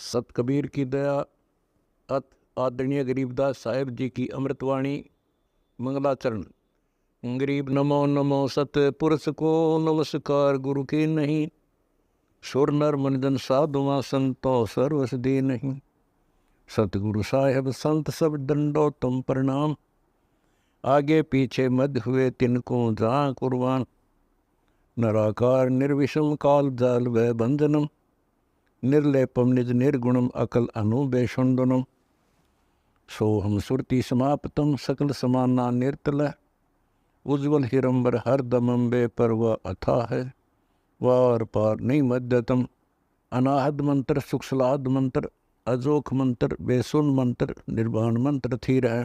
सत कबीर की दया अत आदरणीय गरीबदास साहेब जी की अमृतवाणी मंगलाचरण। गरीब नमो नमो सत पुरुष को नमस्कार गुरु के नहीं, सुर नर मनजन साधुआ संतो सर्वस दे नहीं। सतगुरु साहेब संत सब दंडो तुम प्रणाम, आगे पीछे मध्य हुए तिनको जहाँ कुर्बान। नराकार निर्विषम काल जाल व बंधनम, निर्लेपम निज निर्गुणम अकल अनुबेषुंडनम। सोहम सुरति समाप्तम सकल समाना निर्तल, उज्ज्वल हिरंबर हर दमम बे पर वह अथा है, वार पार नहीं मध्यतम। अनाहद मंत्र सुखसलाद मंत्र, अजोख मंत्र बेसुन मंत्र, निर्वाण मंत्र थीर है।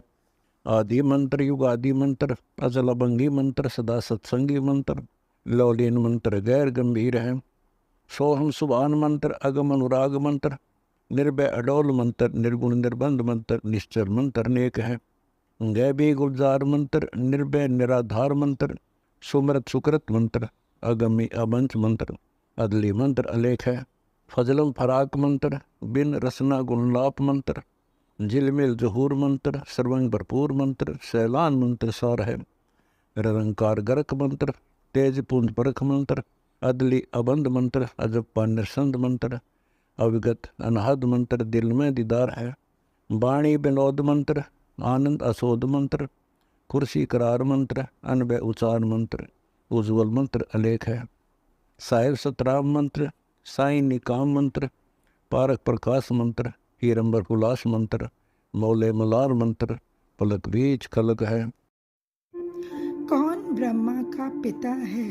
आदि मंत्र युगादि मंत्र, अजल अभंगी मंत्र, सदा सत्संगी मंत्र, लौलीन मंत्र गैर गंभीर है। सोहम सुभान मंत्र, अगम अनुराग मंत्र, निर्भय अडोल मंत्र, निर्गुण निर्बंध मंत्र, निश्चर मंत्र अनेक है। गैबी गुलजार मंत्र, निर्भय निराधार मंत्र, सुमरत सुकृत मंत्र, अगमी अबंच मंत्र, अदली मंत्र अलेख है। फजलम फराक मंत्र, बिन रसना गुणलाप मंत्र, झिलमिल जहूर मंत्र, सर्वंग भरपूर मंत्र, सैलान मंत्र सार है। निरंकार गरक मंत्र, तेज पुंज परख मंत्र, अदली अबंध मंत्र, अजप्पा निरसंद मंत्र, अविगत अनहद मंत्र, दिल में दीदार है। वाणी विनोद मंत्र, आनंद असोद मंत्र, कुर्सी करार मंत्र, अनबय उचार मंत्र, उज्ज्वल मंत्र अलेख है। साहिब सतराम मंत्र, साई निकाम मंत्र, पारक प्रकाश मंत्र, हीरंबर हुलास मंत्र, मौले मलार मंत्र, पलक बीज खलक है। कौन ब्रह्मा का पिता है,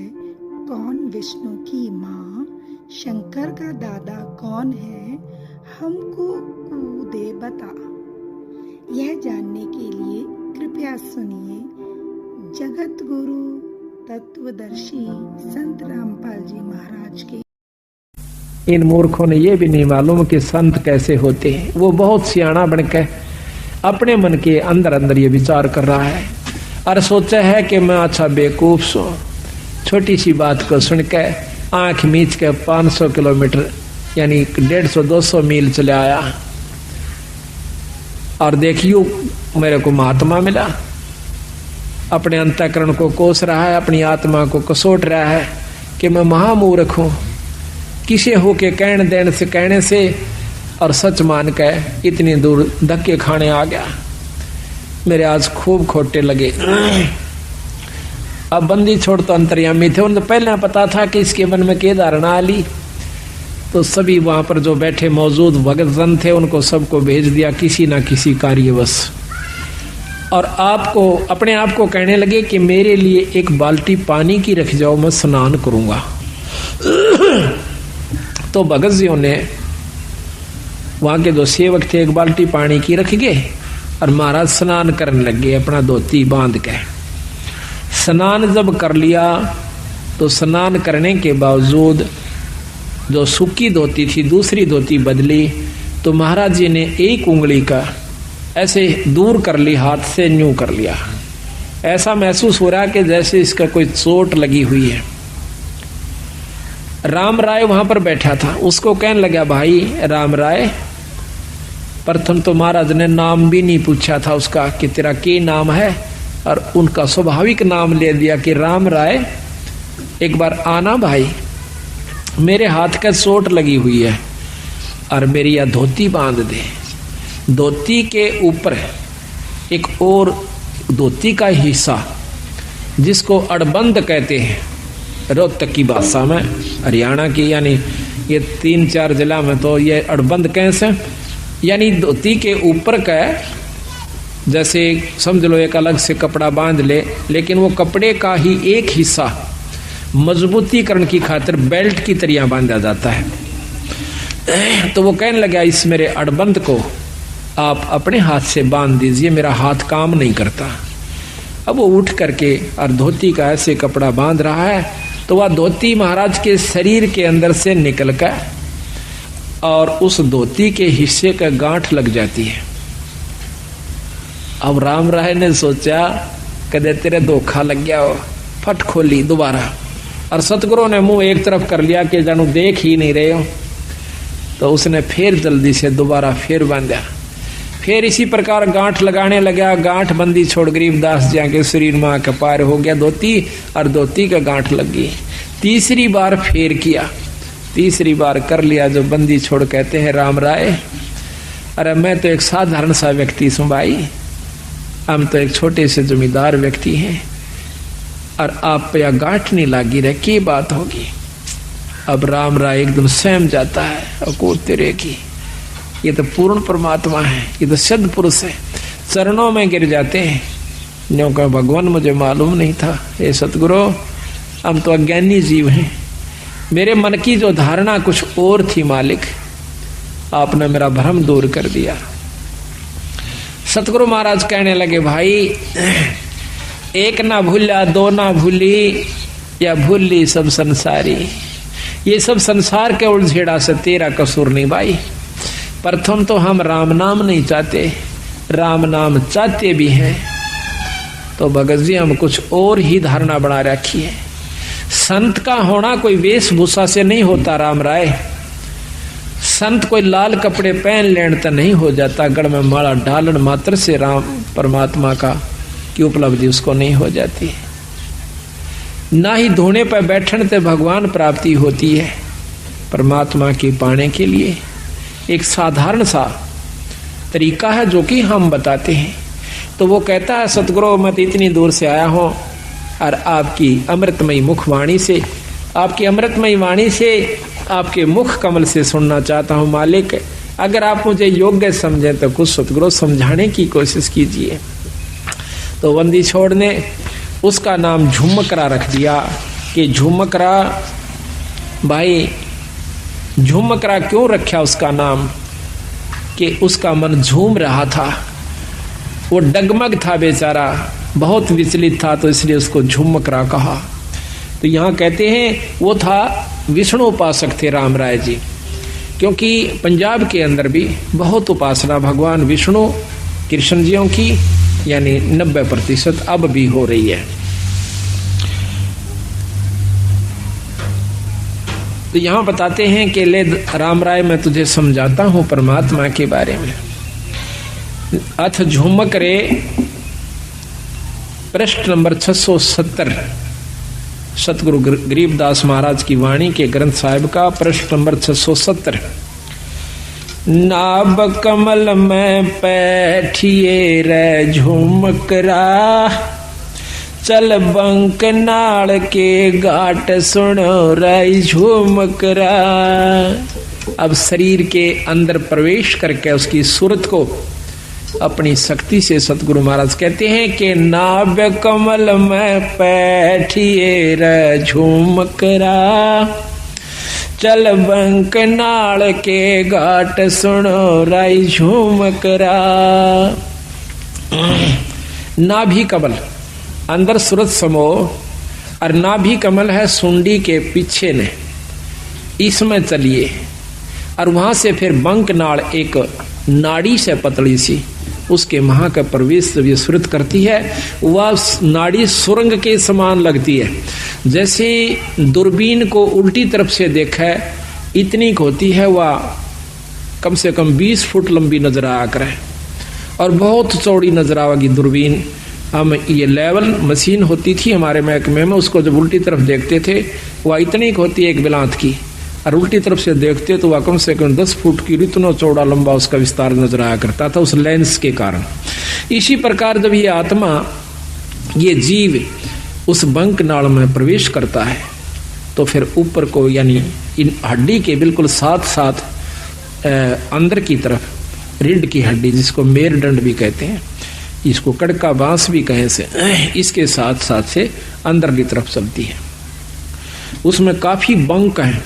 कौन विष्णु की माँ, शंकर का दादा कौन है, हमको दे बता। यह जानने के लिए कृपया सुनिए जगत गुरु तत्वदर्शी संत रामपाल जी महाराज के। इन मूर्खों ने ये भी नहीं मालूम कि संत कैसे होते हैं। वो बहुत सियाना बनकर अपने मन के अंदर अंदर ये विचार कर रहा है और सोचा है कि मैं अच्छा बेवकूफ सो, छोटी सी बात को सुनकर आंख मीच के 500 किलोमीटर यानी 150-200 मील चले आया और देखियो मेरे को महात्मा मिला। अपने अंतःकरण को कोस रहा है, अपनी आत्मा को कसोट रहा है कि मैं महामूर्ख हूं। किसे होके कहने से और सच मान के इतनी दूर धक्के खाने आ गया। मेरे आज खूब खोटे लगे। अब बंदी छोड़ तो अंतर्यामी थे, उन्हें पहले पता था कि इसके मन में क्या धारणा आली, तो सभी वहां पर जो बैठे मौजूद भगत जन थे उनको सबको भेज दिया किसी ना किसी कार्यवश। और आपको अपने आप को कहने लगे कि मेरे लिए एक बाल्टी पानी की रख जाओ, मैं स्नान करूंगा। तो भगत जी ने वहां के जो सेवक थे एक बाल्टी पानी की रख गए और महाराज स्नान करने लगे अपना धोती बांध के। स्नान जब कर लिया तो स्नान करने के बावजूद जो सूखी धोती थी दूसरी धोती बदली, तो महाराज जी ने एक उंगली का ऐसे दूर कर ली, हाथ से न्यू कर लिया। ऐसा महसूस हो रहा कि जैसे इसका कोई चोट लगी हुई है। राम राय वहां पर बैठा था, उसको कहने लगा भाई राम राय। प्रथम तो महाराज ने नाम भी नहीं पूछा था उसका कि तेरा क्या नाम है, और उनका स्वाभाविक नाम ले दिया कि राम राय एक बार आना भाई, मेरे हाथ का चोट लगी हुई है और मेरी यह धोती बांध दे। धोती के ऊपर एक और धोती का हिस्सा जिसको अड़बंद कहते हैं रोहतक की भाषा में, हरियाणा की यानी ये 3-4 जिला में तो ये अड़बंद कैसे, यानी धोती के ऊपर का जैसे समझ लो एक अलग से कपड़ा बांध ले, लेकिन वो कपड़े का ही एक हिस्सा मजबूतीकरण की खातिर बेल्ट की तरह बांधा जाता है। तो वो कहने लगा इस मेरे अड़बंद को आप अपने हाथ से बांध दीजिए, मेरा हाथ काम नहीं करता। अब वो उठ करके और धोती का ऐसे कपड़ा बांध रहा है तो वह धोती महाराज के शरीर के अंदर से निकलकर और उस धोती के हिस्से का गांठ लग जाती है। अब राम राय ने सोचा कदे तेरे धोखा लग गया हो, फट खोली दोबारा और सतगुरु ने मुंह एक तरफ कर लिया कि जानू देख ही नहीं रहे हो। तो उसने फिर जल्दी से दोबारा फिर बांधा। फिर इसी प्रकार गांठ लगाने लगा। गांठ बंदी छोड़ गरीबदास जी के शरीर में आके पार हो गया धोती, और धोती का गांठ लग गई। तीसरी बार फेर किया, तीसरी बार कर लिया जो बंदी छोड़ कहते हैं राम राय, अरे मैं तो एक साधारण सा व्यक्ति हूं भाई, हम तो एक छोटे से जमींदार व्यक्ति हैं, और आप पे गांठ नहीं लागी रहे, की बात होगी। अब राम राय एकदम सहम जाता है, और को तेरे की, ये तो पूर्ण परमात्मा है, ये तो सिद्ध पुरुष है, चरणों में गिर जाते हैं। न्यों का भगवान मुझे मालूम नहीं था, ये सतगुरु हम तो अज्ञानी जीव हैं, मेरे मन की जो धारणा कुछ और थी मालिक, आपने मेरा भ्रम दूर कर दिया। सतगुरु महाराज कहने लगे भाई, एक ना भूला दो ना भूली, या भूली सब संसारी। ये सब संसार के उलझेड़ा से तेरा कसूर नहीं भाई। प्रथम तो हम राम नाम नहीं चाहते, राम नाम चाहते भी हैं तो भगत जी हम कुछ और ही धारणा बना रखी है। संत का होना कोई वेशभूषा से नहीं होता राम राय। संत कोई लाल कपड़े पहन लेने तो नहीं हो जाता, गढ़ में माला डालन मात्र से राम परमात्मा का की उपलब्धि उसको नहीं हो जाती। ना ही धोने पर बैठने से भगवान प्राप्ति होती है। परमात्मा की पाने के लिए एक साधारण सा तरीका है जो कि हम बताते हैं। तो वो कहता है सतगुरु मैं इतनी दूर से आया हूँ, और आपकी अमृतमयी मुखवाणी से, आपकी अमृतमयी वाणी से, आपके मुख कमल से सुनना चाहता हूँ मालिक। अगर आप मुझे योग्य समझें तो कुछ सतगुरु समझाने की कोशिश कीजिए। तो बंदी छोड़ ने उसका नाम झुमकरा रख दिया कि झुमकरा। भाई झुमकरा क्यों रखा उसका नाम, कि उसका मन झूम रहा था, वो डगमग था बेचारा, बहुत विचलित था, तो इसलिए उसको झुमकरा कहा। तो यहाँ कहते हैं वो था विष्णु उपासक थे राम राय जी, क्योंकि पंजाब के अंदर भी बहुत उपासना भगवान विष्णु कृष्ण जियों की, यानी 90% अब भी हो रही है। तो यहां बताते हैं कि ले राम राय मैं तुझे समझाता हूं परमात्मा के बारे में। अथ झुमक रे पृष्ठ नंबर 670 सतगुरु गरीबदास महाराज की वाणी के ग्रंथ साहिब का पृष्ठ नंबर 670। नाभ कमल में बैठिए रे झुमकरा, चल बंक नाल के घाट सुनो रे झुमकरा। अब शरीर के अंदर प्रवेश करके उसकी सूरत को अपनी शक्ति से सतगुरु महाराज कहते हैं कि नाभ कमल में बैठिए रे झुमकरा, चल बंक नाल के घाट सुनो रे झुमकरा। नाभि कमल अंदर सूरत समो, और नाभि कमल है सुंडी के पीछे ने, इसमें चलिए। और वहां से फिर बंक नाड़ एक नाड़ी से पतली सी, उसके महा का प्रवेश जब ये सूरत करती है, वह नाड़ी सुरंग के समान लगती है। जैसे दूरबीन को उल्टी तरफ से देखा है इतनी होती है, वह कम से कम 20 फुट लंबी नजर आया करे, और बहुत चौड़ी नजर आवेगी दूरबीन। हम ये लेवल मशीन होती थी हमारे महकमे में, उसको जब उल्टी तरफ देखते थे वह इतनी होती है एक बिलांत की, और उल्टी तरफ से देखते तो वह कम से कम 10 फुट की इतना चौड़ा लंबा उसका विस्तार नजर आया करता था उस लेंस के कारण। इसी प्रकार जब ये आत्मा, ये जीव उस बंक नाड़ में प्रवेश करता है तो फिर ऊपर को, यानी इन हड्डी के बिल्कुल साथ साथ अंदर की तरफ रीढ़ की हड्डी, जिसको मेरुदंड भी कहते हैं, इसको कड़का बांस भी कहें से, इसके साथ साथ से अंदर की तरफ चलती है। उसमें काफी बंक हैं,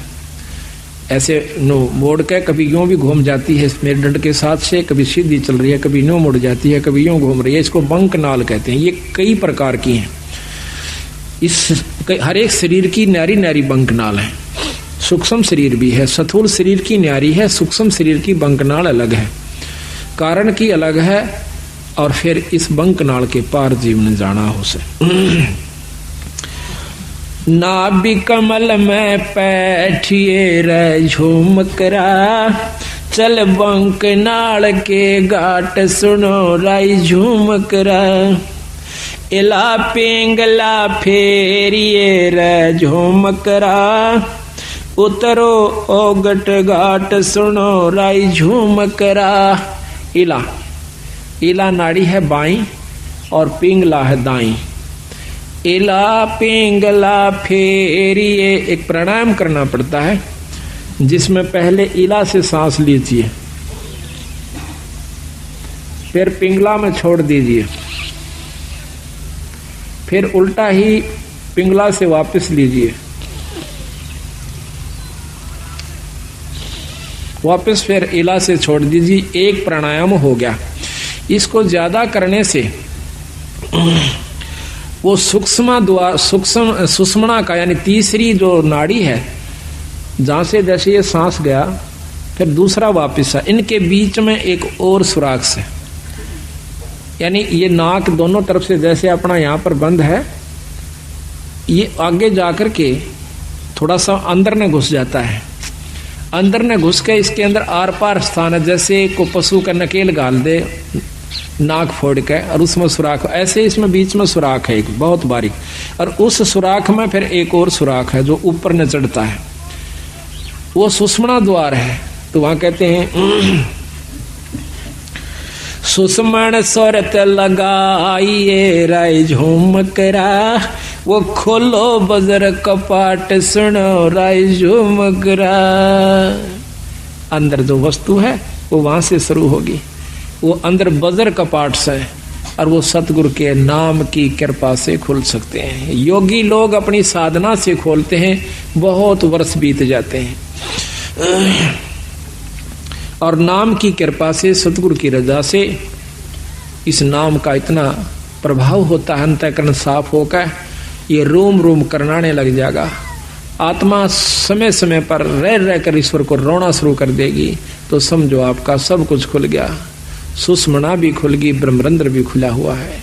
ऐसे नो मोड़ के कभी यूं भी घूम जाती है मेरुदंड के साथ से, कभी सीधी चल रही है, कभी यूं मुड़ जाती है, कभी यूं घूम रही है, इसको बंक नाल कहते हैं। ये कई प्रकार की हैं। इस हर एक शरीर की न्यारी न्यारी बंक नाल है। सूक्ष्म शरीर भी है, स्थूल शरीर की न्यारी है, सूक्ष्म शरीर की बंक नाल अलग है, कारण की अलग है, और फिर इस बंक नाल के पार जीवन जाना हो से। नाभि कमल में बैठिए रे झूमकरा, चल बंक नाल के घाट सुनो राई झूमकरा। इला पिंगला फेरिए रे झूमकरा, उतरो ओगट घाट सुनो राई झूमकरा। इला, इला नाड़ी है बाई और पिंगला है दाई। इला पिंगला फेरिए, एक प्राणायाम करना पड़ता है जिसमें पहले इला से सांस लीजिए, फिर पिंगला में छोड़ दीजिए, फिर उल्टा ही पिंगला से वापस लीजिए, वापस फिर इला से छोड़ दीजिए। एक प्राणायाम हो गया। इसको ज्यादा करने से वो सुषुम्ना का यानी तीसरी जो नाड़ी है, जहां से जैसे ये सांस गया फिर दूसरा वापस है, इनके बीच में एक और सुराख से, यानी ये नाक दोनों तरफ से जैसे अपना यहाँ पर बंद है, ये आगे जाकर के थोड़ा सा अंदर में घुस जाता है। अंदर में घुस के इसके अंदर आर पार स्थान है, जैसे को पशु का नकेल गाल दे नाक फोड़ के और उसमें सुराख, ऐसे इसमें बीच में सुराख है एक बहुत बारीक, और उस सुराख में फिर एक और सुराख है जो ऊपर न चढ़ता है, वो सुषुम्ना द्वार है। तो वहां कहते हैं सुषुम्न स्वरत लगाइए राय झूमकरा, वो खोलो बजर कपाट सुनो राय झूमकरा। अंदर जो वस्तु है वो वहां से शुरू होगी, वो अंदर बजर कपाट से, और वो सतगुरु के नाम की कृपा से खुल सकते हैं। योगी लोग अपनी साधना से खोलते हैं, बहुत वर्ष बीत जाते हैं, और नाम की कृपा से सतगुरु की रजा से इस नाम का इतना प्रभाव होता है, अंतःकरण साफ होकर ये रोम रोम करनाने लग जाएगा। आत्मा समय समय पर रह रहकर ईश्वर को रोना शुरू कर देगी, तो समझो आपका सब कुछ खुल गया, सुषुम्ना भी खुल गई, ब्रह्मरंध्र भी खुला हुआ है।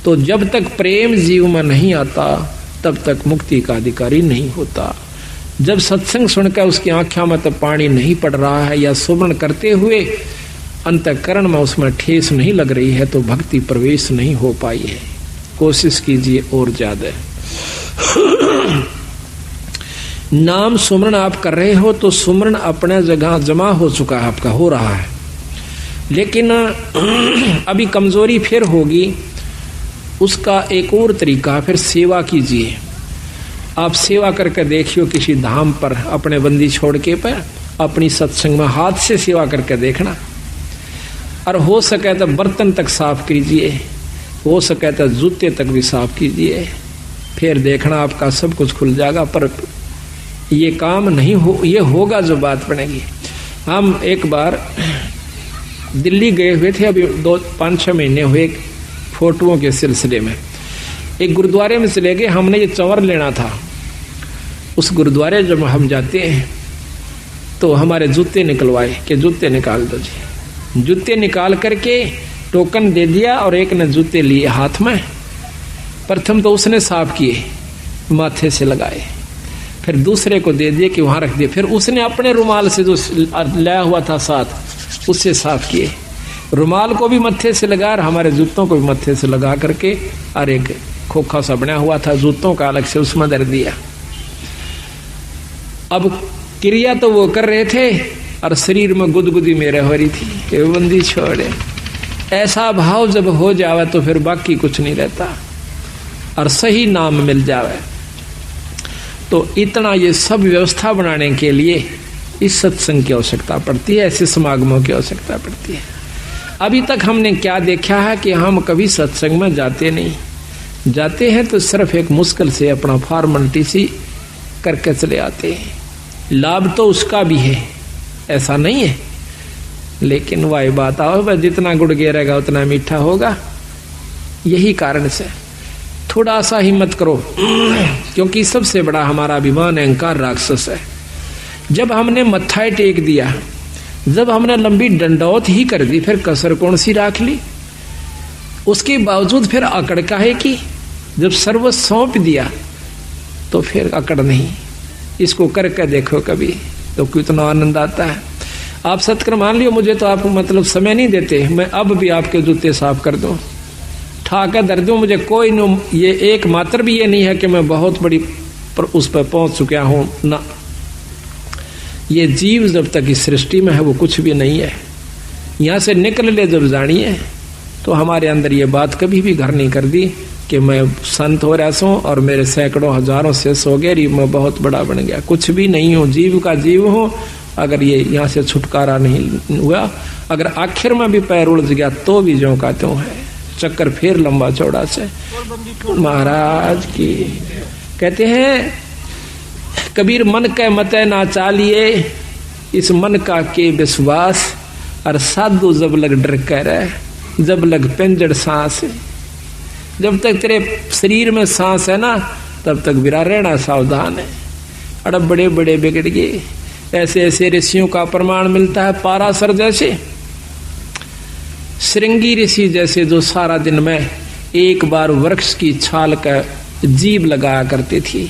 तो जब तक प्रेम जीव में नहीं आता तब तक मुक्ति का अधिकारी नहीं होता। जब सत्संग सुनकर उसकी आंखों में तो पानी नहीं पड़ रहा है, या सुमरण करते हुए अंतःकरण में उसमें ठेस नहीं लग रही है, तो भक्ति प्रवेश नहीं हो पाई है। कोशिश कीजिए और ज्यादा। नाम सुमरण आप कर रहे हो तो सुमरण अपने जगह जमा हो चुका है, आपका हो रहा है, लेकिन अभी कमजोरी फिर होगी। उसका एक और तरीका, फिर सेवा कीजिए। आप सेवा करके देखियो किसी धाम पर अपने बंदी छोड़ के पर अपनी सत्संग में हाथ से सेवा करके देखना, और हो सके तो बर्तन तक साफ कीजिए, हो सके तो जूते तक भी साफ कीजिए, फिर देखना आपका सब कुछ खुल जाएगा। पर ये काम नहीं हो, ये होगा जो बात बनेगी। हम एक बार दिल्ली गए हुए थे, अभी 5-6 महीने हुए, फोटोओं के सिलसिले में एक गुरुद्वारे में चले गए। हमने ये चंवर लेना था। उस गुरुद्वारे जब हम जाते हैं तो हमारे जूते निकलवाए कि जूते निकाल दो जी। जूते निकाल करके टोकन दे दिया, और एक ने जूते लिए हाथ में। प्रथम तो उसने साफ किए, माथे से लगाए, फिर दूसरे को दे दिए कि वहां रख दिए, फिर उसने अपने रुमाल से जो लाया हुआ था साथ उससे साफ किए। रुमाल को भी मत्थे से लगा और हमारे जूतों को भी मत्थे से लगा करके, और एक खोखा सा बना हुआ था जूतों का अलग से, उसमें धर दिया। अब क्रिया तो वो कर रहे थे और शरीर में गुदगुदी मेरे हो रही थी कि बंदी छोड़े। ऐसा भाव जब हो जावे तो फिर बाकी कुछ नहीं रहता, और सही नाम मिल जावे। तो इतना ये सब व्यवस्था बनाने के लिए इस सत्संग की आवश्यकता पड़ती है, ऐसे समागमों की आवश्यकता पड़ती है। अभी तक हमने क्या देखा है कि हम कभी सत्संग में जाते नहीं, जाते हैं तो सिर्फ एक मुश्किल से अपना फॉर्मेलिटी सी करके चले आते हैं। लाभ तो उसका भी है, ऐसा नहीं है, लेकिन वही बात आओ, जितना गुड़ गिरेगा उतना मीठा होगा। यही कारण से थोड़ा सा हिम्मत करो, क्योंकि सबसे बड़ा हमारा अभिमान अहंकार राक्षस है। जब हमने मत्था टेक दिया, जब हमने लंबी डंडौत ही कर दी, फिर कसर कौन सी राख ली? उसके बावजूद फिर अकड़ काहे की? जब सर्व सौंप दिया तो फिर अकड़ नहीं। इसको करके देखो कभी तो कितना आनंद आता है। आप सत्कर्म मान लियो, मुझे तो आप मतलब समय नहीं देते, मैं अब भी आपके जूते साफ कर दूं, ठाकर दर दूं, मुझे कोई न, ये एक मात्र भी ये नहीं है कि मैं बहुत बड़ी पर उस पर पहुंच चुका हूं ना। ये जीव जब तक इस सृष्टि में है वो कुछ भी नहीं है। यहां से निकल ले जब जानिए तो हमारे अंदर ये बात कभी भी घर नहीं कर दी कि मैं संत हो रहा हूं और मेरे सैकड़ों हजारों से सो गए, मैं बहुत बड़ा बन गया। कुछ भी नहीं हूं, जीव का जीव हूं। अगर ये यहाँ से छुटकारा नहीं हुआ, अगर आखिर में भी पैर उलझ गया तो भी ज्यों का त्यों है, चक्कर फिर लंबा चौड़ा से। महाराज की कहते हैं कबीर, मन के मते ना चालिए, इस मन का के विश्वास, और साधु जब लग डर कर, जब लग पिंजड़ सांस। जब तक तेरे शरीर में सांस है ना तब तक बिरा रहना सावधान है। अरे बड़े बड़े बिगड़ गए, ऐसे ऐसे ऋषियों का प्रमाण मिलता है। पाराशर जैसे, श्रृंगी ऋषि जैसे, जो सारा दिन में एक बार वृक्ष की छाल का जीभ लगाया करती थी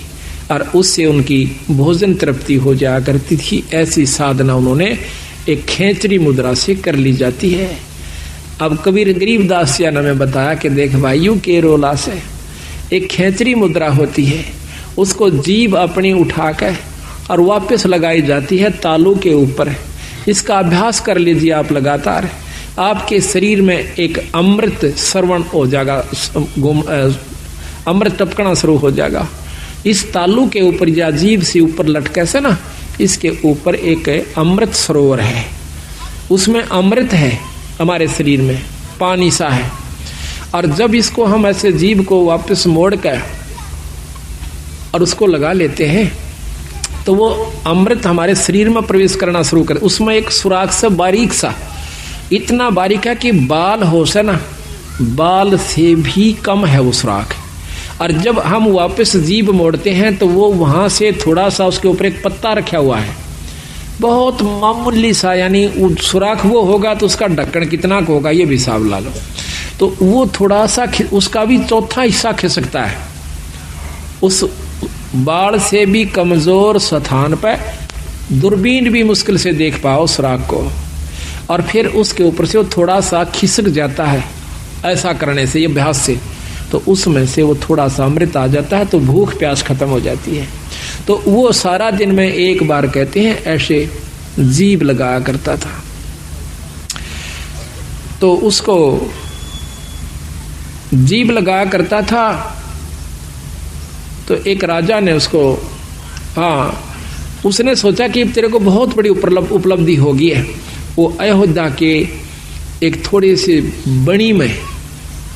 और उससे उनकी भोजन तृप्ति हो जाया करती थी। ऐसी साधना उन्होंने एक खेचरी मुद्रा से कर ली जाती है। अब कबीर गरीबदास जी ने बताया कि देख भाइयों, केरोला से एक खेचरी मुद्रा होती है, उसको जीभ अपनी उठा कर और वापस लगाई जाती है तालू के ऊपर। इसका अभ्यास कर लीजिए आप लगातार, आपके शरीर में एक अमृत श्रवण हो जाएगा, अमृत टपकना शुरू हो जाएगा। इस तालू के ऊपर या जीभ से ऊपर लटके से ना, इसके ऊपर एक अमृत सरोवर है, उसमें अमृत है हमारे शरीर में, पानी सा है। और जब इसको हम ऐसे जीभ को वापस मोड़ कर और उसको लगा लेते हैं तो वो अमृत हमारे शरीर में प्रवेश करना शुरू करे। उसमें एक सुराख सा बारीक सा, इतना बारीक है कि बाल हो से ना, बाल से भी कम है वो सुराख। और जब हम वापस जीभ मोड़ते हैं तो वो वहां से थोड़ा सा उसके ऊपर एक पत्ता रखा हुआ है, बहुत मामूली सा, यानी सुराख वो होगा तो उसका ढक्कन कितना का होगा ये भी हिसाब ला लो। तो वो थोड़ा सा उसका भी चौथा हिस्सा खिसकता है उस बाढ़ से भी कमजोर स्थान पर, दूरबीन भी मुश्किल से देख पाओ सुराख को। और फिर उसके ऊपर से वो थोड़ा सा खिसक जाता है, ऐसा करने से, ये अभ्यास से, तो उसमें से वो थोड़ा सा अमृत आ जाता है, तो भूख प्यास खत्म हो जाती है। तो वो सारा दिन में एक बार कहते हैं ऐसे जीभ लगाया करता था। तो उसको जीभ लगाया करता था तो एक राजा ने उसको, उसने सोचा कि तेरे को बहुत बड़ी उपलब्धि होगी है। वो अयोध्या के एक थोड़ी सी बनी में,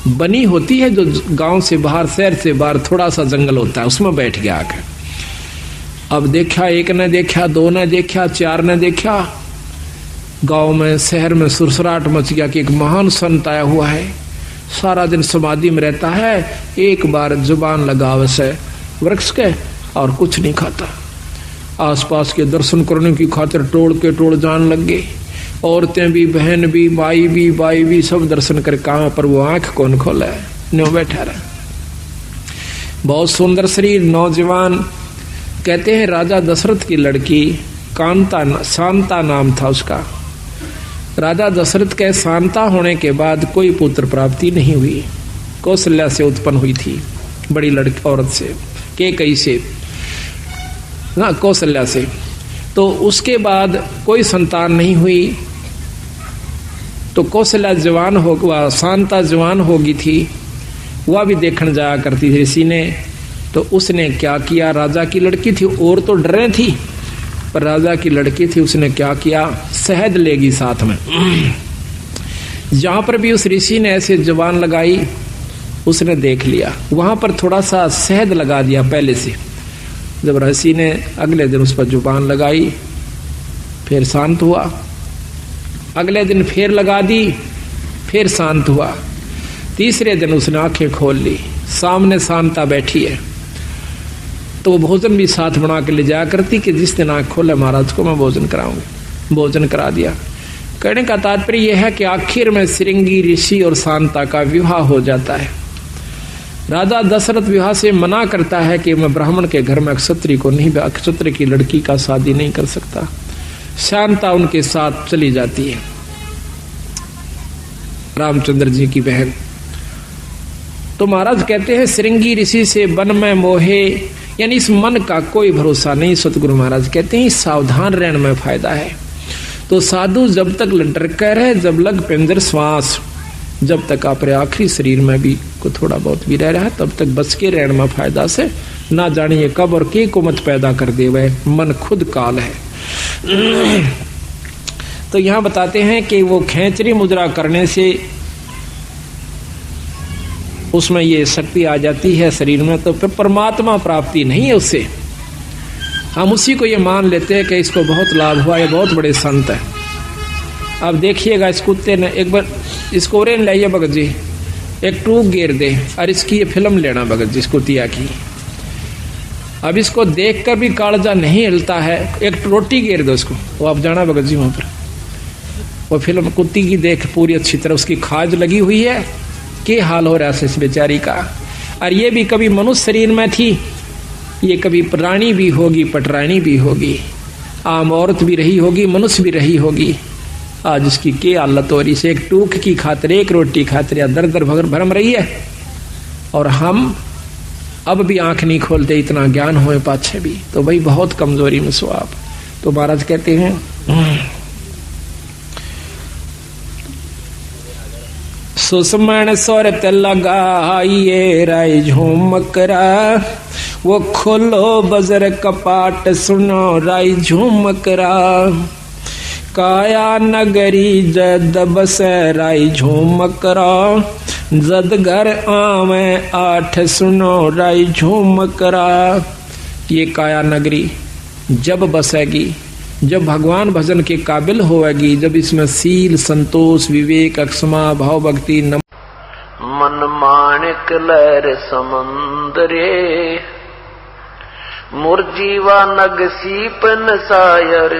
बनी होती है जो गांव से बाहर, शहर से बाहर थोड़ा सा जंगल होता है, उसमें बैठ गया आकर। अब देखा, एक ने देखा, दो ने देखा, चार ने देखा, गांव में शहर में सुरसराट मच गया कि एक महान संत आया हुआ है, सारा दिन समाधि में रहता है, एक बार जुबान लगावे से वृक्ष के और कुछ नहीं खाता। आसपास के दर्शन करने की खातिर टोड़ के टोड़ जान लग गए, औरतें भी, बहन भी, बाई भी सब दर्शन कर कहाँ पर वो आंख कौन खोला है, न्यों बैठा रहा। बहुत सुंदर शरीर, नौजवान। कहते हैं राजा दशरथ की लड़की कांता, शांता नाम था उसका। राजा दशरथ के शांता होने के बाद कोई पुत्र प्राप्ति नहीं हुई। कौशल्या से उत्पन्न हुई थी, बड़ी लड़की औरत से, कैकेयी से, ना कौशल्या से। तो उसके बाद कोई संतान नहीं हुई। तो कौशल्या जवान हो, शांता जवान होगी थी, वह भी देखने जाया करती थी ऋषि ने। तो उसने क्या किया, राजा की लड़की थी, और तो डरे थी, पर राजा की लड़की थी, उसने क्या किया, शहद लेगी साथ में। जहां पर भी उस ऋषि ने ऐसे जवान लगाई, उसने देख लिया, वहां पर थोड़ा सा शहद लगा दिया पहले से। जब ऋषि ने अगले दिन उस पर जुबान लगाई, फिर शांत हुआ। अगले दिन फिर लगा दी, फिर शांत हुआ। तीसरे दिन उसने आंखें खोल ली, सामने शांता बैठी है। तो वो भोजन भी साथ बना के ले जाया करती कि जिस दिन आंख खोले महाराज को मैं भोजन कराऊंगी। भोजन करा दिया। कहने का तात्पर्य यह है कि आखिर में श्रृंगी ऋषि और शांता का विवाह हो जाता है। राजा दशरथ विवाह से मना करता है कि मैं ब्राह्मण के घर में क्षत्रिय को नहीं, क्षत्रिय की लड़की का शादी नहीं कर सकता। शांता उनके साथ चली जाती है, रामचंद्र जी की बहन। तो महाराज कहते हैं श्रृंगी ऋषि से वन में मोहे, यानी इस मन का कोई भरोसा नहीं। सतगुरु महाराज कहते हैं सावधान रहने में फायदा है। तो साधु जब तक डरकर रहे, जब लग पिंजर श्वास, जब तक अपने आखिरी शरीर में भी को थोड़ा बहुत भी रह रहा है, तब तक बच के रहने में फायदा से। ना जानिए कब और के को मत पैदा कर दे, वह मन खुद काल है। तो यहां बताते हैं कि वो खेचरी मुद्रा करने से उसमें ये शक्ति आ जाती है शरीर में, तो फिर परमात्मा प्राप्ति नहीं है उससे। हम उसी को ये मान लेते हैं कि इसको बहुत लाभ हुआ, ये बहुत बड़े संत है। अब देखिएगा इस कुत्ते ने एक बार इसको रेन लाइए भगत जी, एक टूक गिर दे और इसकी ये फिल्म लेना भगत जी, इस कुतिया की। अब इसको देखकर भी कालजा नहीं हिलता है, एक रोटी गिर दो इसको, वो आप जाना भगत जी वहां पर। वो फिल्म कुत्ती की देख पूरी अच्छी तरह उसकी खाज लगी हुई है, के हाल हो रहा है इस बेचारी का। और ये भी कभी मनुष्य शरीर में थी, ये कभी प्राणी भी होगी, पटरानी भी होगी, आम औरत भी रही होगी, मनुष्य भी रही होगी। आज इसकी के हालत हो रही से, एक टूक की खातिर, एक रोटी खातिर दर दर भरम रही है। और हम अब भी आंख नहीं खोलते, इतना ज्ञान होए पाछे भी, तो भाई बहुत कमजोरी में सो आप। तो महाराज कहते हैं सुषमण सोरत लगाइए राय झूमकरा, वो खोलो बजर कपाट सुनो राय झूमकरा। काया नगरी जद बस राय झूमकरा, जद घर आवे आठ सुनो राय झूमकरा। ये काया नगरी जब बसेगी, जब भगवान भजन के काबिल होएगी, जब इसमें सील, संतोष, विवेक, अक्षमा, भाव, भक्ति, मन माणिक लहर समंदरे, मुरजीवा नग सीपन सायर,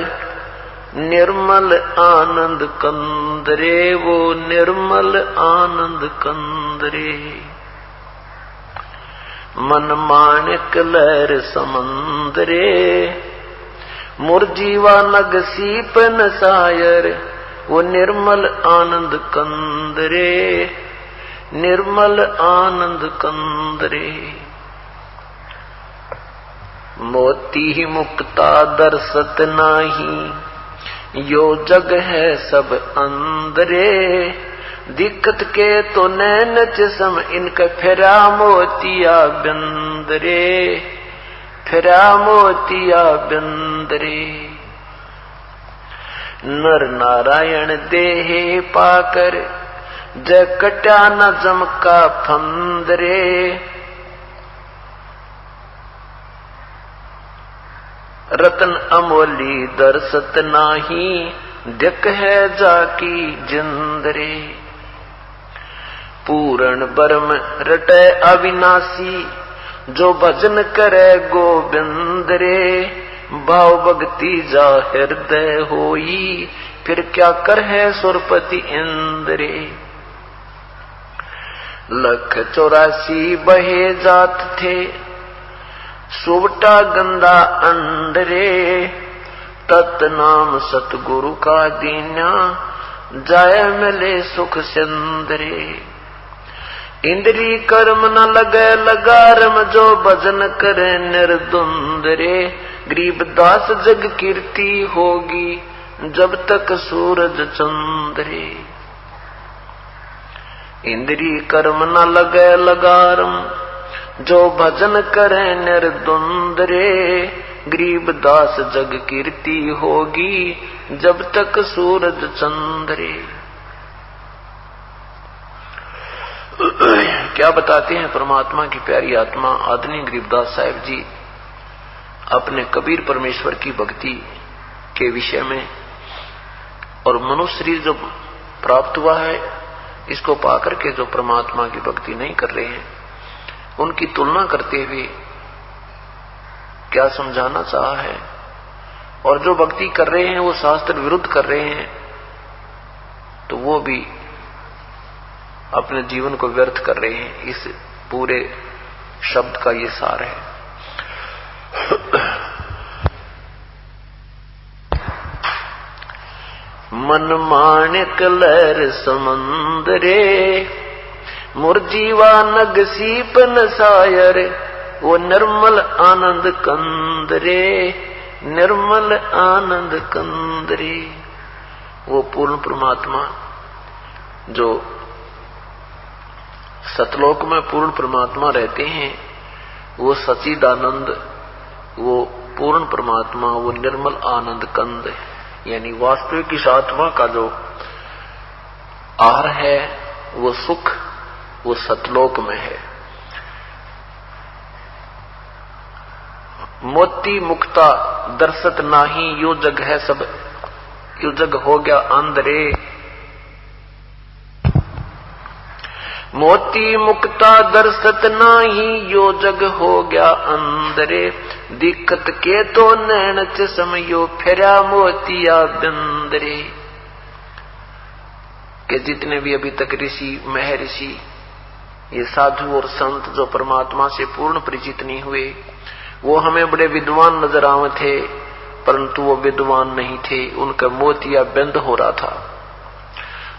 निर्मल आनंद कंदरे, वो निर्मल आनंद कंदरे। मन माणिक लहर समंदरे, मुरजीवा नग सीपन सायर, वो निर्मल आनंद कंदरे, निर्मल आनंद कंदरे। मोती ही मुक्ता दर्शत नाही, यो जग है सब अंदरे। दिक्कत के तो नैन जिस्म, इनका फेरा मोतिया बिंदरे, फेरा मोतिया बिंदरे। नर नारायण देहे पाकर, जय कट्या न जमका फंदरे। रतन अमोली दर्शत नाही, दिक है जाकी जिंदरे। पूर्ण बरम रटे अविनाशी, जो भजन करे गोविंद रे। भाव भक्ति जा हृदय होई, फिर क्या कर है सुरपति इंद्रे। लख 84 बहे जात थे, सुवटा गंदा अंडरे। तत् नाम सतगुरु का दीना, जाय मिले सुख सिंदरे। इंद्री कर्म न लगे लगारम, जो भजन करे निर्दुंदरे। गरीबदास जग कीर्ति होगी, जब तक सूरज चंद्रे। इंद्री कर्म न लगे लगारम, जो भजन करे निर्दुंदरे। गरीबदास जग कीर्ति होगी, जब तक सूरज चंद्रे। क्या बताते हैं परमात्मा की प्यारी आत्मा आदरणीय गरीबदास साहिब जी अपने कबीर परमेश्वर की भक्ति के विषय में। और मनुष्य शरीर जो प्राप्त हुआ है, इसको पाकर के जो परमात्मा की भक्ति नहीं कर रहे हैं, उनकी तुलना करते हुए क्या समझाना चाहा है। और जो भक्ति कर रहे हैं वो शास्त्र विरुद्ध कर रहे हैं, तो वो भी अपने जीवन को व्यर्थ कर रहे हैं। इस पूरे शब्द का ये सार है। मन माणिक लहर समंदरे, मुरजीवा नग सीप नसायर, वो निर्मल आनंद कंदरे, निर्मल आनंद कंदरे। वो पूर्ण परमात्मा जो सतलोक में पूर्ण परमात्मा रहते हैं, वो सच्चिदानंद, वो पूर्ण परमात्मा, वो निर्मल आनंद कंद, यानी वास्तविक इस आत्मा का जो आहार है, वो सुख, वो सतलोक में है। मोती मुक्ता दर्शत नाही, यो जग है सब, यो जग हो गया अंधरे। मोती मुक्ता दर्शत नाही, यो जग हो गया अंदरे। दिक्कत के तो नैन चश्मयो, फेरा मोतिया बिंदरे। के जितने भी अभी तक ऋषि महर्षि, ये साधु और संत जो परमात्मा से पूर्ण परिचित नहीं हुए, वो हमें बड़े विद्वान नजर आवे थे, परंतु वो विद्वान नहीं थे। उनका मोतिया बंद हो रहा था।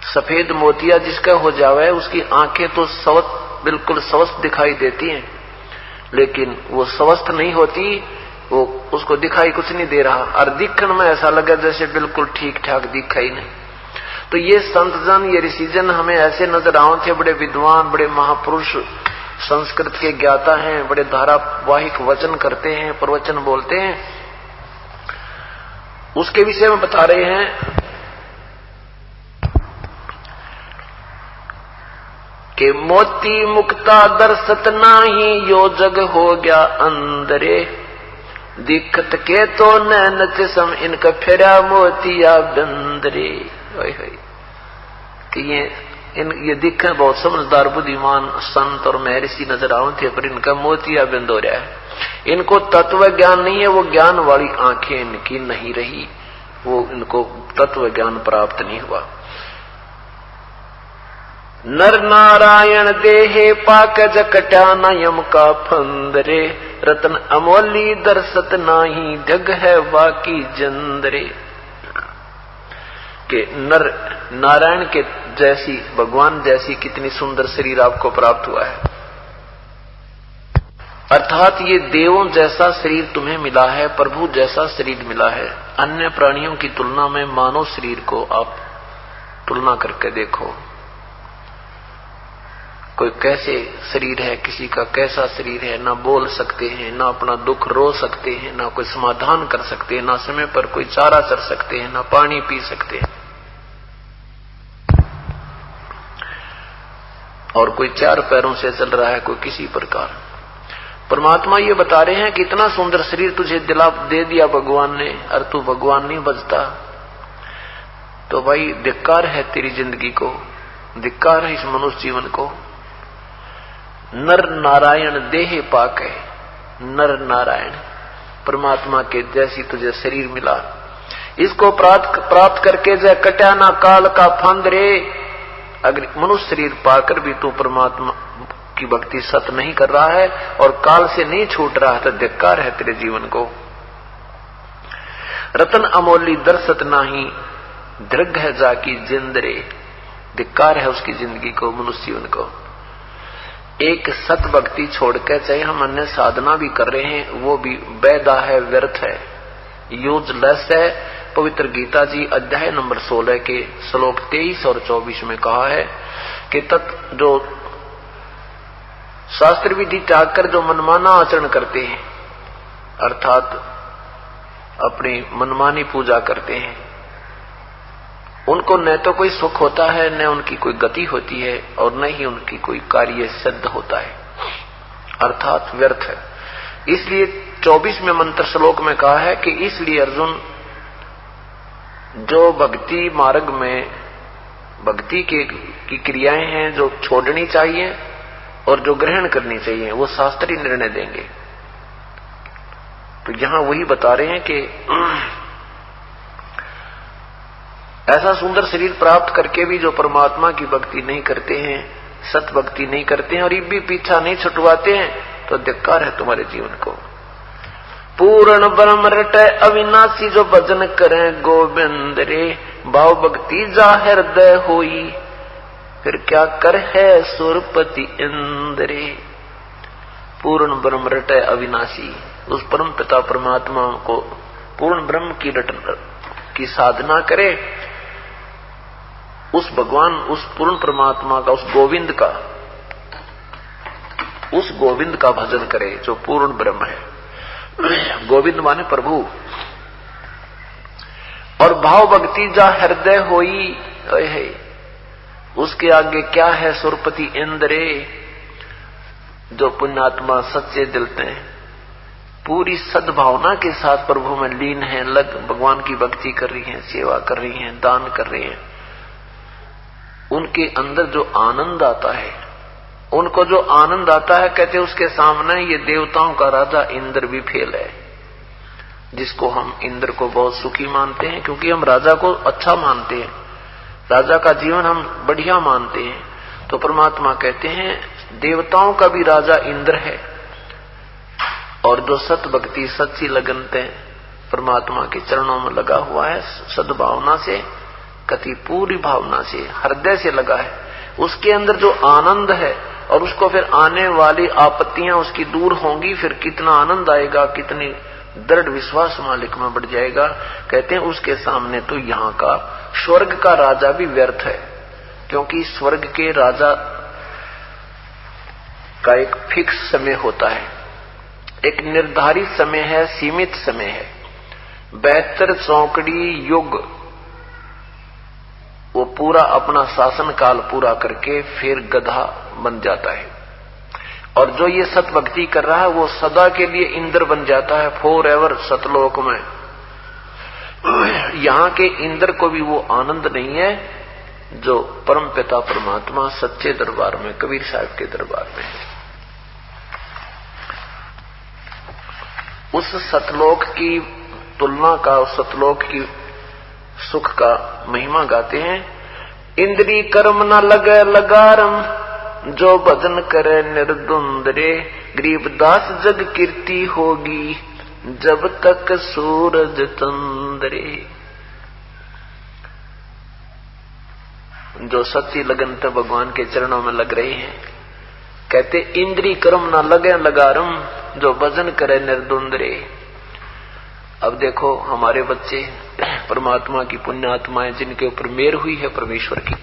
सफेद मोतिया जिसका हो जावे, उसकी आंखें तो बिल्कुल स्वस्थ दिखाई देती हैं, लेकिन वो स्वस्थ नहीं होती, वो उसको दिखाई कुछ नहीं दे रहा, और दिखने में ऐसा लगा जैसे बिल्कुल ठीक ठाक दिखा ही नहीं। तो ये संत जन, ये ऋषिजन हमें ऐसे नजर आते थे, बड़े विद्वान, बड़े महापुरुष, संस्कृत के ज्ञाता हैं, बड़े धारावाहिक वचन करते हैं, प्रवचन बोलते हैं। उसके विषय में बता रहे हैं कि मोती मुक्ता दर्शत नाही, यो जग हो गया अंदरे। दिक्कत के तो नैन चश्म, इनका फेरा मोतिया बंदरे। कि ये दिखे बहुत समझदार बुद्धिमान संत और महर्षि नजर आए थे, पर इनका मोतिया बंद हो रहा है। इनको तत्व ज्ञान नहीं है, वो ज्ञान वाली आंखें इनकी नहीं रही, वो इनको तत्व ज्ञान प्राप्त नहीं हुआ। नर नारायण देहे पाक जकट्या नयम का फंदरे। रतन अमोली दर्शत नाही, ढग है बाकी जंदरे। के नर नारायण के जैसी, भगवान जैसी कितनी सुंदर शरीर आपको प्राप्त हुआ है, अर्थात ये देवों जैसा शरीर तुम्हें मिला है, प्रभु जैसा शरीर मिला है। अन्य प्राणियों की तुलना में मानव शरीर को आप तुलना करके देखो, कोई कैसे शरीर है, किसी का कैसा शरीर है, ना बोल सकते हैं, ना अपना दुख रो सकते हैं, ना कोई समाधान कर सकते हैं, ना समय पर कोई चारा चर सकते हैं, ना पानी पी सकते हैं, और कोई चार पैरों से चल रहा है, कोई किसी प्रकार। परमात्मा ये बता रहे हैं कि इतना सुंदर शरीर तुझे दे दिया भगवान ने, और तू भगवान नहीं बचता, तो भाई धिक्कार है तेरी जिंदगी को, धिक्कार है इस मनुष्य जीवन को। नर नारायण देह पाक है, नर नारायण परमात्मा के जैसी तुझे शरीर मिला, इसको प्राप्त करके जय कट्या ना काल का फंद रे। अगर मनुष्य शरीर पाकर भी तू परमात्मा की भक्ति सत नहीं कर रहा है और काल से नहीं छूट रहा है, तो धिक्कार है तेरे जीवन को। रतन अमोली दर्शत नाही, दृग है जाकी जिंदरे। धिक्कार है उसकी जिंदगी को, मनुष्य जीवन को। एक सत भक्ति छोड़कर चाहे हम अन्य साधना भी कर रहे हैं, वो भी बैदा है, व्यर्थ है, यूजलेस है। पवित्र गीता जी अध्याय नंबर 16 के श्लोक 23 और 24 में कहा है कि जो शास्त्र विधि त्याग कर जो मनमाना आचरण करते हैं, अर्थात अपनी मनमानी पूजा करते हैं, उनको न तो कोई सुख होता है, न उनकी कोई गति होती है, और न ही उनकी कोई कार्य सिद्ध होता है, अर्थात व्यर्थ है। इसलिए 24वें मंत्र श्लोक में कहा है कि इसलिए अर्जुन, जो भक्ति मार्ग में भक्ति की क्रियाएं हैं जो छोड़नी चाहिए और जो ग्रहण करनी चाहिए, वो शास्त्रीय निर्णय देंगे। तो यहां वही बता रहे हैं कि ऐसा सुंदर शरीर प्राप्त करके भी जो परमात्मा की भक्ति नहीं करते हैं, सत भक्ति नहीं करते हैं और ये भी पीछा नहीं छुटवाते हैं तो धिक्कार है तुम्हारे जीवन को। पूर्ण ब्रह्म रटे अविनाशी जो भजन करें गोविंद रे, भाव भक्ति जा हृदय होई, फिर क्या कर है सुरपति इंद्रे। पूर्ण ब्रह्म रटे अविनाशी, उस परम पिता परमात्मा को पूर्ण ब्रह्म की साधना करे, उस भगवान, उस पूर्ण परमात्मा का, उस गोविंद का भजन करे जो पूर्ण ब्रह्म है। गोविंद माने प्रभु। और भाव भक्ति जा हृदय होई है, उसके आगे क्या है सुरपति इंद्रे। जो पुण्यात्मा सच्चे दिल से पूरी सद्भावना के साथ प्रभु में लीन है, भगवान की भक्ति कर रही हैं, सेवा कर रही हैं, दान कर रही हैं, उनके अंदर जो आनंद आता है, उनको जो आनंद आता है, कहते उसके सामने ये देवताओं का राजा इंद्र भी फेल है। जिसको हम इंद्र को बहुत सुखी मानते हैं क्योंकि हम राजा को अच्छा मानते हैं, राजा का जीवन हम बढ़िया मानते हैं, तो परमात्मा कहते हैं देवताओं का भी राजा इंद्र है। और जो सत भक्ति सच्ची लगन से परमात्मा के चरणों में लगा हुआ है, सद्भावना से, कति पूरी भावना से, हृदय से लगा है, उसके अंदर जो आनंद है और उसको फिर आने वाली आपत्तियां उसकी दूर होंगी, फिर कितना आनंद आएगा, कितनी दृढ़ विश्वास मालिक में बढ़ जाएगा। कहते हैं उसके सामने तो यहाँ का स्वर्ग का राजा भी व्यर्थ है, क्योंकि स्वर्ग के राजा का एक फिक्स समय होता है, एक निर्धारित समय है, सीमित समय है। 72 चौकड़ी युग वो पूरा अपना शासन काल पूरा करके फिर गधा बन जाता है। और जो ये सत भक्ति कर रहा है वो सदा के लिए इंद्र बन जाता है, फॉर एवर सतलोक में। यहाँ के इंद्र को भी वो आनंद नहीं है जो परम पिता परमात्मा सच्चे दरबार में, कबीर साहब के दरबार में है। उस सतलोक की तुलना का, उस सतलोक की सुख का महिमा गाते हैं। इंद्री कर्म न लगे लगारम, जो भजन करे निर्द्वंद रे, गरीबदास जग कीर्ति होगी, जब तक सूरज चंद्रे। जो सच्ची लगन से भगवान के चरणों में लग रहे हैं, कहते इंद्री कर्म न लगे लगारम, जो भजन करे निर्द्वंद्रे। अब देखो हमारे बच्चे परमात्मा की पुण्य आत्माएं जिनके ऊपर मेहर हुई है परमेश्वर की,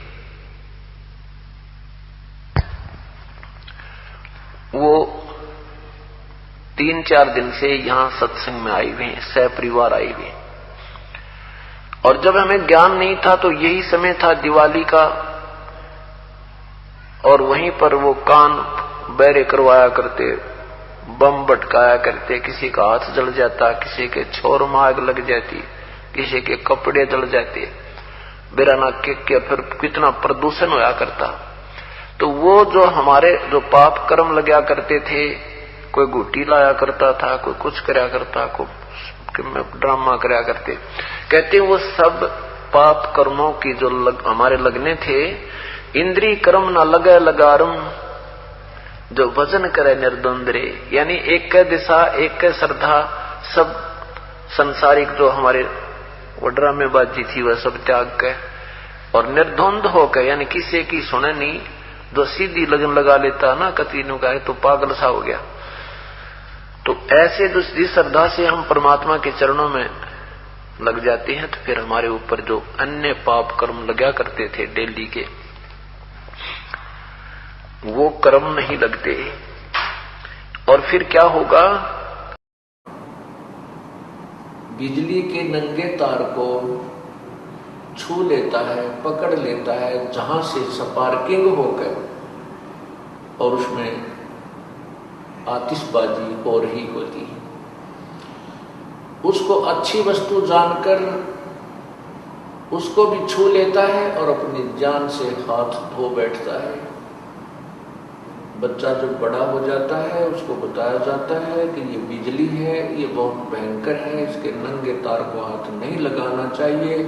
वो 3-4 दिन से यहां सत्संग में आए हुए हैं, सह परिवार आए हुए हैं। और जब हमें ज्ञान नहीं था तो यही समय था दिवाली का, और वहीं पर वो कान बहरे करवाया करते, बम भटकाया करते, किसी का हाथ जल जाता, किसी के छोर में आग लग जाती, किसी के कपड़े जल जाते, बिराना के फिर कितना प्रदूषण होया करता। तो वो जो हमारे जो पाप कर्म लगा करते थे, कोई गुटी लाया करता था, कोई कुछ कराया करता, कोई ड्रामा कराया करते, कहते वो सब पाप कर्मों की जो हमारे लगने थे, इंद्री कर्म न लगे लगारम, जो भजन करे निर्द्वंद्रे, यानी एक दिशा, एक श्रद्धा, सब संसारिक जो हमारे वो ड्रामेबाजी थी वह सब त्याग के और निर्द्वंद होकर, यानी किसी की सुने नहीं, जो सीधी लगन लगा लेता ना, कतीनों का है तो पागल सा हो गया। तो ऐसे जिस श्रद्धा से हम परमात्मा के चरणों में लग जाते हैं, तो फिर हमारे ऊपर जो अन्य पाप कर्म लगा करते थे डेली के, वो कर्म नहीं लगते। और फिर क्या होगा, बिजली के नंगे तार को छू लेता है, पकड़ लेता है, जहां से स्पार्किंग होकर, और उसमें आतिशबाजी हो रही होती है। उसको अच्छी वस्तु जानकर उसको भी छू लेता है और अपनी जान से हाथ धो बैठता है। बच्चा जब बड़ा हो जाता है उसको बताया जाता है कि ये बिजली है, ये बहुत भयंकर है, इसके नंगे तार को हाथ नहीं लगाना चाहिए,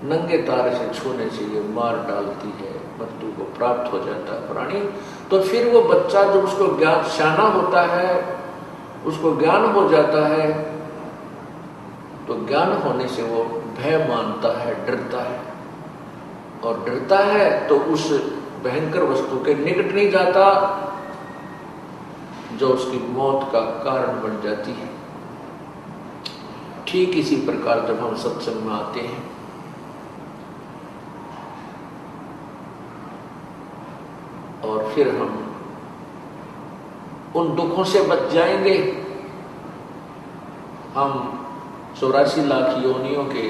नंगे तार से छूने से ये मार डालती है, मृत्यु को प्राप्त हो जाता है प्राणी। तो फिर वो बच्चा जब उसको ज्ञान सियाना होता है, उसको ज्ञान हो जाता है, तो ज्ञान होने से वो भय मानता है, डरता है, और डरता है तो उस भयंकर वस्तु के निकट नहीं जाता जो उसकी मौत का कारण बन जाती है। ठीक इसी प्रकार जब हम सत्संग में आते हैं और फिर हम उन दुखों से बच जाएंगे, हम 84 लाख योनियों के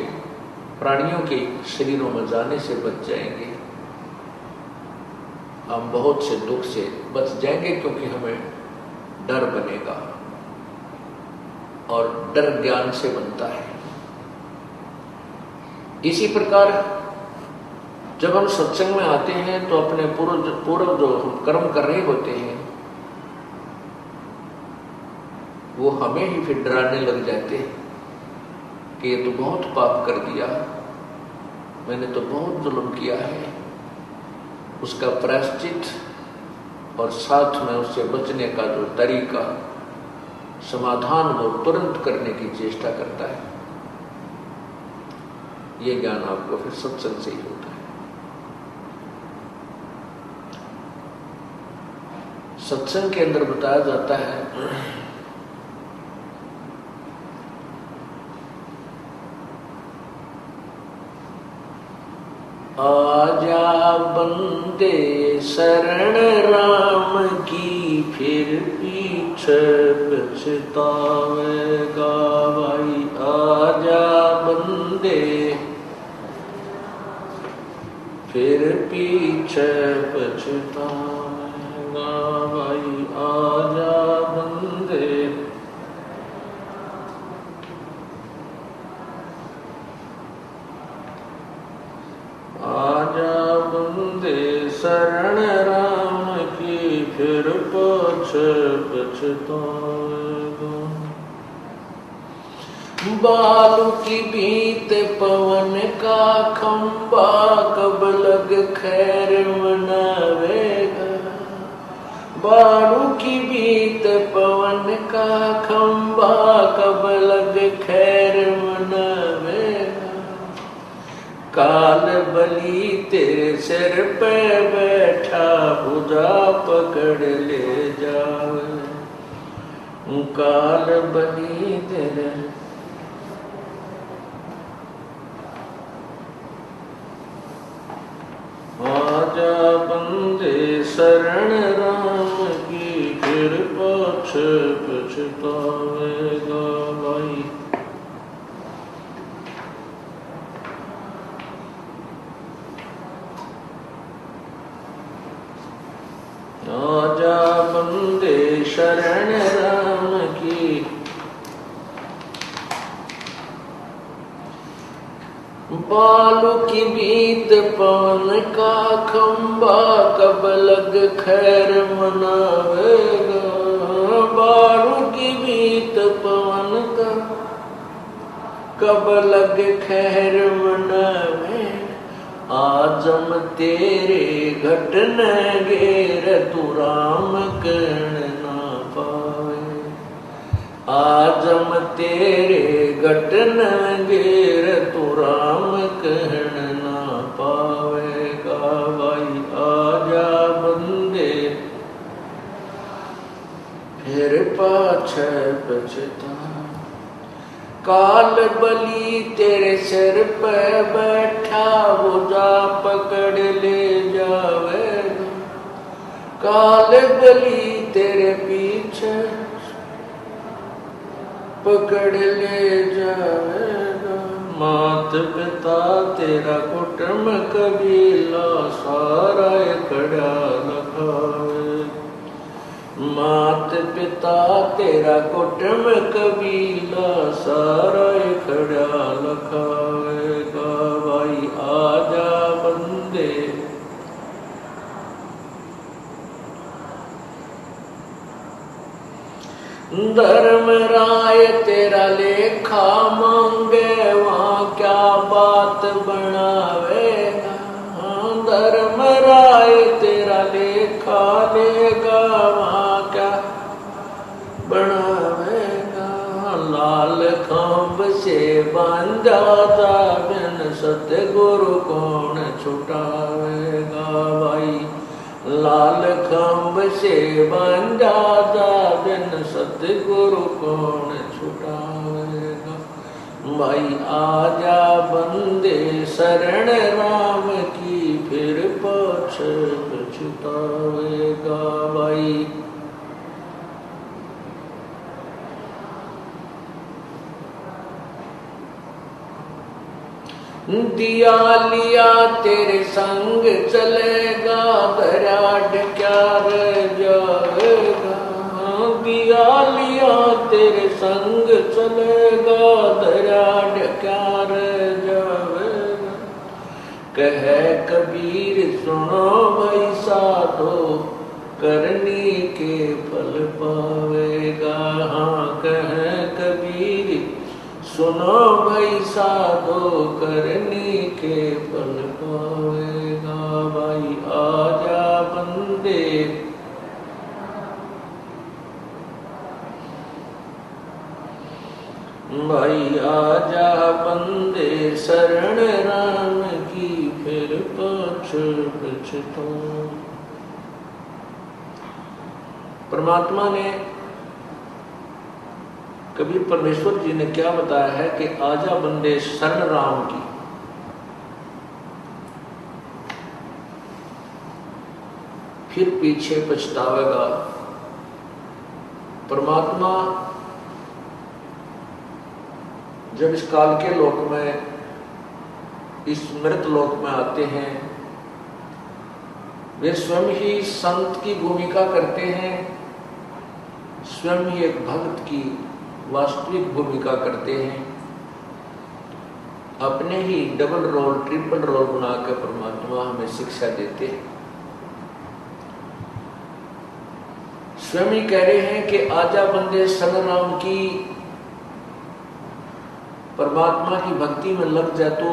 प्राणियों के शरीरों में जाने से बच जाएंगे, हम बहुत से दुख से बच जाएंगे, क्योंकि हमें डर बनेगा और डर ज्ञान से बनता है। इसी प्रकार जब हम सत्संग में आते हैं तो अपने पूर्व जो हम कर्म कर रहे होते हैं वो हमें ही फिर डराने लग जाते हैं कि ये तो बहुत पाप कर दिया, मैंने तो बहुत जुल्म किया है। उसका प्रायश्चित और साथ में उससे बचने का जो तरीका, समाधान वो तुरंत करने की चेष्टा करता है। ये ज्ञान आपको फिर सत्संग से ही होता है। सत्संग के अंदर बताया जाता है आजा बंदे शरण राम की, फिर पीछे पछतावेगा भाई। आजा बंदे फिर पीछे पछतावेगा भाई। आजा बंदे आजा बंदे शरण राम की, फिर पछतावेगा। बालू की बीत पवन का खंबा, कब लग खैर मनावेगा। बालू की बीत पवन का खंबा, कब लग खैर मनावेगा। काल बली तेरे सिर पे बैठा, भुजा पकड़ ले जावे। काल बली तेरे आजा बंदे शरण राम की, फिर पाछे पछतावेगा भाई। आजा बंदे शरण राम की, बालू की बीत पवन का खंबा, कब लग खैर मनावेगा। बालू की बीत पवन का कब लग खैर मनावेगा। आजम तेरे घट न घेर, तू राम कर्ण ना पावे। आजम तेरे घट न घेर, तू राम कर्ण ना पावेगा भाई। आजा बंदे फिर पाछे पछता। काल बली तेरे सिर पे बैठा, भुजा पकड़ ले जावेगा। काल बली तेरे पीछे पकड़ ले जावेगा। मात पिता तेरा कुटुंब कबीला, सारा खड़ा लखावे। मात पिता तेरा कुटुंब कबीला, सारा खड़ा लखावेगा भाई। आजा बंदे धर्म राय तेरा लेखा मांगे, वहाँ क्या बात दात बनावेगा, धर्म राय तेरा लेखा लेगा, वहाँ क्या बनावेगा। लाल खंभ से बांधा था बिन सतगुरु कौन छुटावेगा भाई। लाल खंभ से बांधा था बिन सतगुरु कौन छुटावेगा। भाई आजा बंदे शरण राम की, फिर पछ पछतावेगा भाई। दिया लिया तेरे संग चलेगा, दराड क्या रह जाएगा। दिया लिया तेरे संग चलेगा, दराड क्या रह जाएगा। कहे कबीर सुनो भाई साधो, करनी के फल पावेगा। हाँ कहे कबीर सुनो भाई साधो, करनी के फल पावेगा भाई। आजा बंदे भाई, आजा बंदे शरण राम की, फिर पछ पछतो। परमात्मा ने कबीर परमेश्वर जी ने क्या बताया है कि आजा बंदे शरण राम की, फिर पीछे पछतावेगा। परमात्मा जब इस काल के लोक में, इस मृत लोक में आते हैं, वे स्वयं ही संत की भूमिका करते हैं, स्वयं ही एक भक्त की वास्तविक भूमिका करते हैं। अपने ही डबल रोल ट्रिपल रोल बनाकर परमात्मा हमें शिक्षा देते हैं। स्वयं ही कह रहे हैं कि आजा बंदे शरण राम की, परमात्मा की भक्ति में लग जा तू,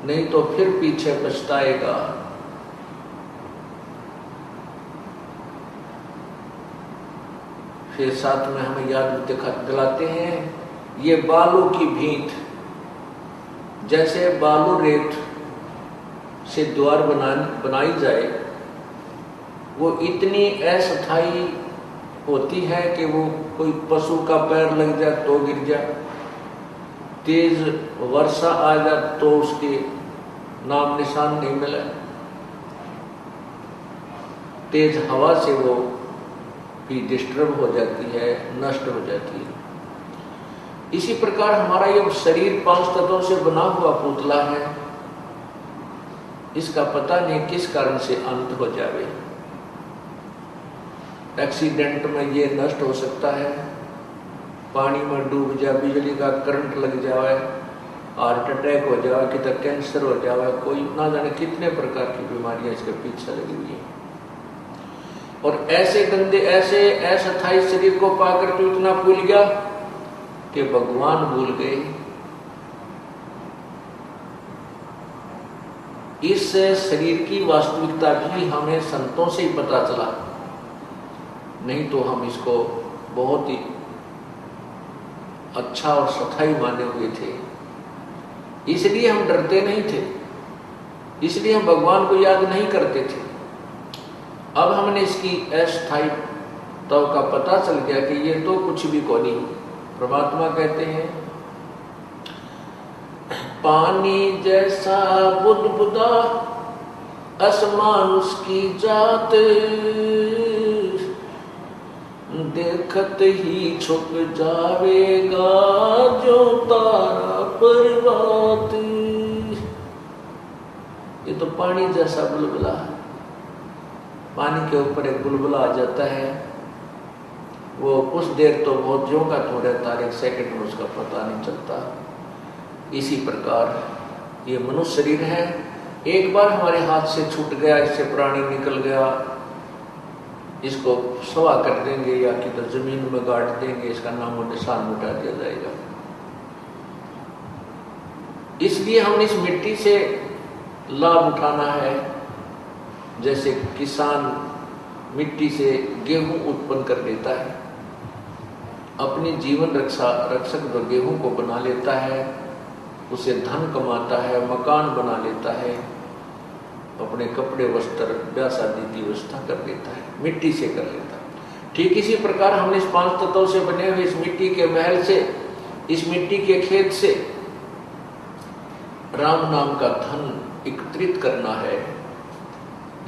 नहीं तो फिर पीछे पछताएगा। फिर साथ में हमें याद दिलाते हैं, ये बालू की भींत, जैसे बालू रेत से द्वार बनाई जाए, वो इतनी अस्थायी होती है कि वो कोई पशु का पैर लग जाए तो गिर जाए, तेज वर्षा आ जाए तो उसके नाम निशान नहीं मिला, तेज हवा से वो भी डिस्टर्ब हो जाती है, नष्ट हो जाती है। इसी प्रकार हमारा ये शरीर 5 तत्वों से बना हुआ पुतला है, इसका पता नहीं किस कारण से अंत हो जावे। एक्सीडेंट में ये नष्ट हो सकता है, पानी में डूब जाए, बिजली का करंट लग जाए, हार्ट अटैक हो जाए, कितना कैंसर हो जाए, कोई ना जाने कितने प्रकार की बीमारियां इसके पीछे लगी हुई है। और ऐसे गंदे, ऐसे अस्थायी शरीर को पाकर तो इतना भूल गया कि भगवान भूल गए। इस शरीर की वास्तविकता भी हमें संतों से ही पता चला, नहीं तो हम इसको बहुत ही अच्छा और स्थायी माने हुए थे। इसलिए हम डरते नहीं थे, इसलिए हम भगवान को याद नहीं करते थे। अब हमने इसकी अस्थायीता का पता चल गया कि ये तो कुछ भी को नहीं। परमात्मा कहते हैं, पानी जैसा बुदबुदा असमानुष की जात, देखत ही छुप जावेगा जो तारा पर्वत। ये तो पानी जैसा बुलबुला है, पानी के ऊपर एक बुलबुला आ जाता है, वो कुछ देर तो बहुत ज्यों का तो रहता है, 1 सेकंड में उसका पता नहीं चलता। इसी प्रकार ये मनुष्य शरीर है, एक बार हमारे हाथ से छूट गया, इससे प्राणी निकल गया, इसको सवा कर देंगे या किधर जमीन में गाड़ देंगे, इसका नाम और निशान मिटा दिया जाएगा। इसलिए हमने इस मिट्टी से लाभ उठाना है। जैसे किसान मिट्टी से गेहूं उत्पन्न कर लेता है, अपनी जीवन रक्षक जो गेहूं को बना लेता है, उसे धन कमाता है, मकान बना लेता है, अपने कपड़े वस्त्र ब्याह शादी की व्यवस्था कर लेता है, मिट्टी से कर लेता है। ठीक इसी प्रकार हमने इस 5 तत्वों से बने हुए इस मिट्टी के महल से, इस मिट्टी के खेत से राम नाम का धन एकत्रित करना है,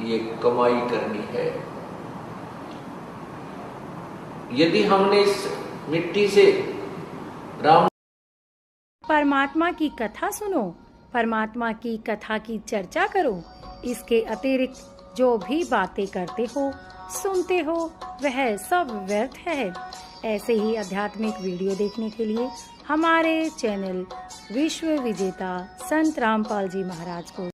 ये कमाई करनी है। यदि हमने इस मिट्टी से राम परमात्मा की कथा सुनो, परमात्मा की कथा की चर्चा करो। इसके अतिरिक्त जो भी बातें करते हो, सुनते हो, वह सब व्यर्थ है। ऐसे ही आध्यात्मिक वीडियो देखने के लिए हमारे चैनल विश्व विजेता संत रामपाल जी महाराज को